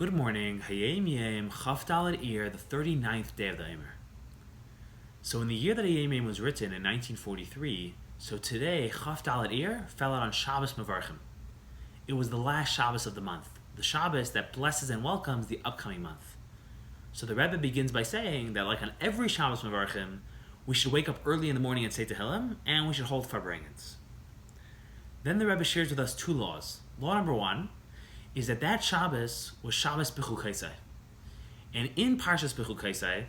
Good morning, Hayom Yom, Iyar, the 39th day of the Iyar. So in the year that Hayom Yom was written in 1943, so today, Iyar fell out on Shabbos Mevarchim. It was the last Shabbos of the month, the Shabbos that blesses and welcomes the upcoming month. So the Rebbe begins by saying that like on every Shabbos Mevarchim, we should wake up early in the morning and say Tehillim, and we should hold Farbrengens. Then the Rebbe shares with us two laws. Law number one is that Shabbos was Shabbos bechukosai. And in Parshas bechukosai,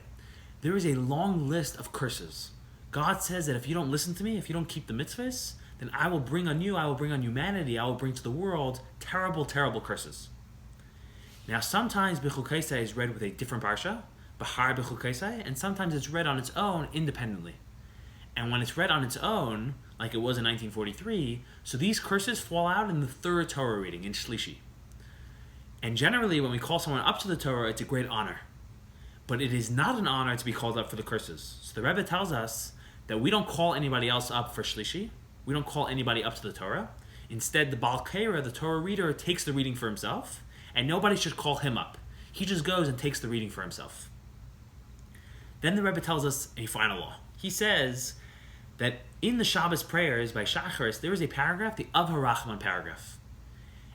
there is a long list of curses. God says that if you don't listen to me, if you don't keep the mitzvahs, then I will bring on humanity, I will bring to the world terrible, terrible curses. Now sometimes bechukosai is read with a different parsha, Bahar bechukosai, and sometimes it's read on its own independently. And when it's read on its own, like it was in 1943, so these curses fall out in the third Torah reading, in Shlishi. And generally, when we call someone up to the Torah, it's a great honor. But it is not an honor to be called up for the curses. So the Rebbe tells us that we don't call anybody else up for Shlishi. We don't call anybody up to the Torah. Instead, the Baal Kera, the Torah reader, takes the reading for himself, and nobody should call him up. He just goes and takes the reading for himself. Then the Rebbe tells us a final law. He says that in the Shabbos prayers by Shacharis, there is a paragraph, the Av Harachaman paragraph.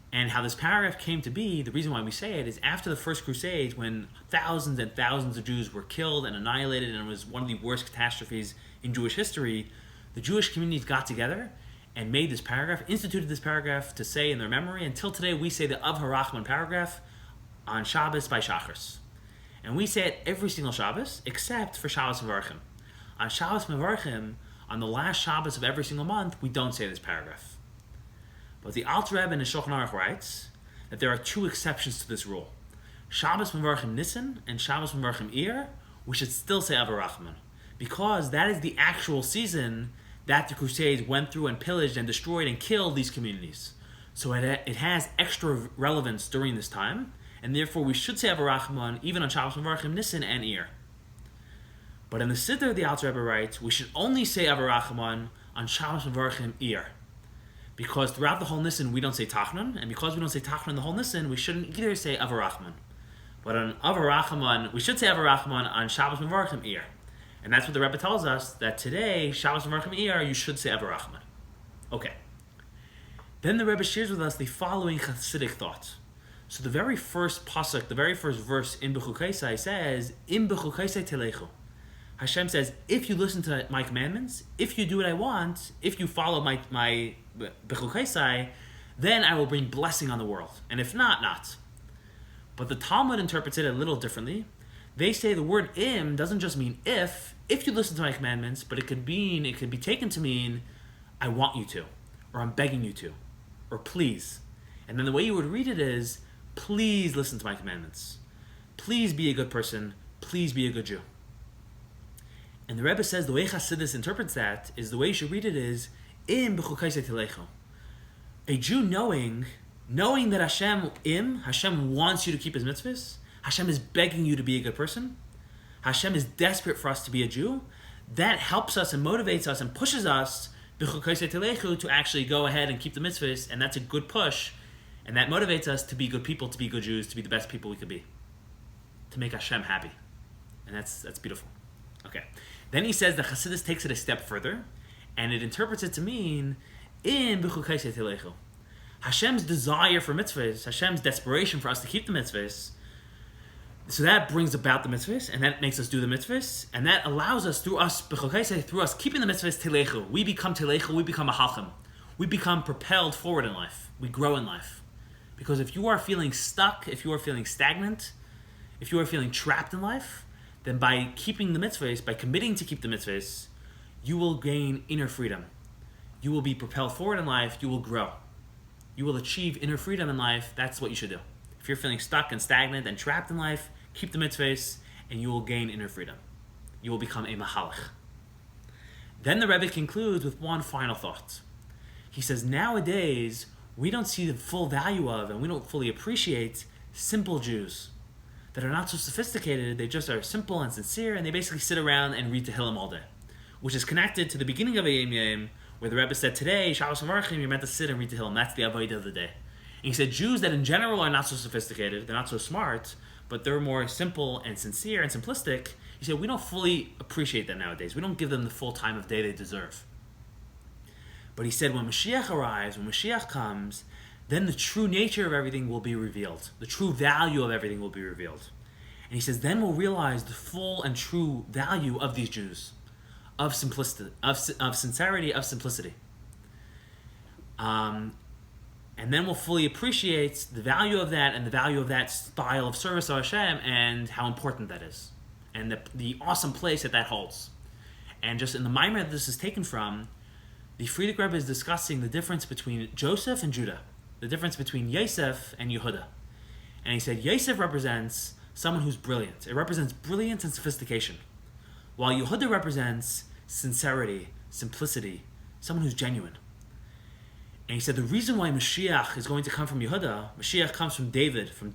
And how this paragraph came to be, the reason why we say it, is after the First Crusades, when thousands and thousands of Jews were killed and annihilated, and it was one of the worst catastrophes in Jewish history, the Jewish communities got together and made this paragraph, instituted this paragraph to say in their memory. Until today, we say the Av Harachaman paragraph on Shabbos by Shacharis. And we say it every single Shabbos, except for Shabbos Mevarchim. On Shabbos Mevarchim, on the last Shabbos of every single month, we don't say this paragraph. But the Alter Rebbe in the Shulchan writes that there are two exceptions to this rule. Shabbos Mevarchim Nisan and Shabbos Mevarchim Iyar, we should still say Av Harachaman, because that is the actual season that the Crusades went through and pillaged and destroyed and killed these communities. So it has extra relevance during this time, and therefore we should say Av Harachaman even on Shabbos Mevarchim Nisan and Iyar. But in the Siddur, the Alter Rebbe writes, we should only say Av Harachaman on Shabbos Mevarchim Iyar. Because throughout the whole Nisan we don't say Tachnun, and because we don't say Tachnun the whole Nisan, we shouldn't either say Av Harachaman. But on Av Harachaman, we should say Av Harachaman on Shabbos Mevarchim Iyar. And that's what the Rebbe tells us, that today, Shabbos Mevarchim Iyar, you should say Av Harachaman. Okay. Then the Rebbe shares with us the following Chassidic thought. So the very first pasuk, the very first verse in bechukosai says, Im bechukosai telechu. Hashem says, if you listen to my commandments, if you do what I want, if you follow my bechukosai, then I will bring blessing on the world. And if not, not. But the Talmud interprets it a little differently. They say the word im doesn't just mean if you listen to my commandments, but it could be taken to mean, I want you to, or I'm begging you to, or please. And then the way you would read it is, please listen to my commandments. Please be a good person. Please be a good Jew. And the Rebbe says the way Chassidus interprets that is the way you should read it is Im bechukosai telechu. A Jew knowing that Hashem wants you to keep his mitzvahs, Hashem is begging you to be a good person, Hashem is desperate for us to be a Jew, that helps us and motivates us and pushes us bechukosai telechu to actually go ahead and keep the mitzvahs, and that's a good push, and that motivates us to be good people, to be good Jews, to be the best people we could be, to make Hashem happy. And that's beautiful. Okay. Then he says that Chassidus takes it a step further, and it interprets it to mean in bechukosai telechu. Hashem's desire for mitzvahs, Hashem's desperation for us to keep the mitzvahs, so that brings about the mitzvahs, and that makes us do the mitzvahs, and that allows us, through us bechukosai, through us keeping the mitzvahs telechu, we become a halchim. We become propelled forward in life. We grow in life. Because if you are feeling stuck, if you are feeling stagnant, if you are feeling trapped in life, then by keeping the mitzvahs, by committing to keep the mitzvahs, you will gain inner freedom. You will be propelled forward in life, you will grow. You will achieve inner freedom in life, that's what you should do. If you're feeling stuck and stagnant and trapped in life, keep the mitzvahs, and you will gain inner freedom. You will become a mahalach. Then the Rebbe concludes with one final thought. He says, nowadays, we don't see the full value of, and we don't fully appreciate, simple Jews that are not so sophisticated. They just are simple and sincere, and they basically sit around and read Tehillim all day, which is connected to the beginning of Hayom Yom, where the Rebbe said today, Shabbos Mevarchim, you're meant to sit and read Tehillim. That's the Avodah of the day. he said Jews that in general are not so sophisticated, they're not so smart, but they're more simple and sincere and simplistic, he said we don't fully appreciate them nowadays. We don't give them the full time of day they deserve. But he said when Moshiach arrives, when Moshiach comes, then the true nature of everything will be revealed. The true value of everything will be revealed. And he says, then we'll realize the full and true value of these Jews, of simplicity, of sincerity, of simplicity. And then we'll fully appreciate the value of that and the value of that style of service of Hashem and how important that is. And the awesome place that holds. And just in the Maimer that this is taken from, the Frierdiker Rebbe is discussing the difference between Joseph and Judah. The difference between Yosef and Yehuda. And he said Yosef represents someone who's brilliant. It represents brilliance and sophistication. While Yehuda represents sincerity, simplicity, someone who's genuine. And he said the reason why Moshiach is going to come from Yehuda, Moshiach comes from David, who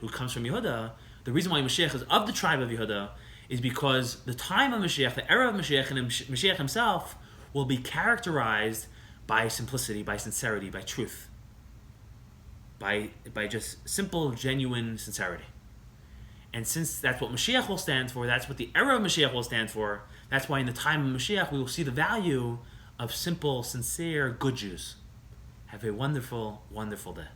comes from Yehuda, the reason why Moshiach is of the tribe of Yehuda is because the time of Moshiach, the era of Moshiach, and Moshiach himself will be characterized by simplicity, by sincerity, by truth. By just simple, genuine sincerity. And since that's what Moshiach will stand for, that's what the era of Moshiach will stand for, that's why in the time of Moshiach we will see the value of simple, sincere, good Jews. Have a wonderful, wonderful day.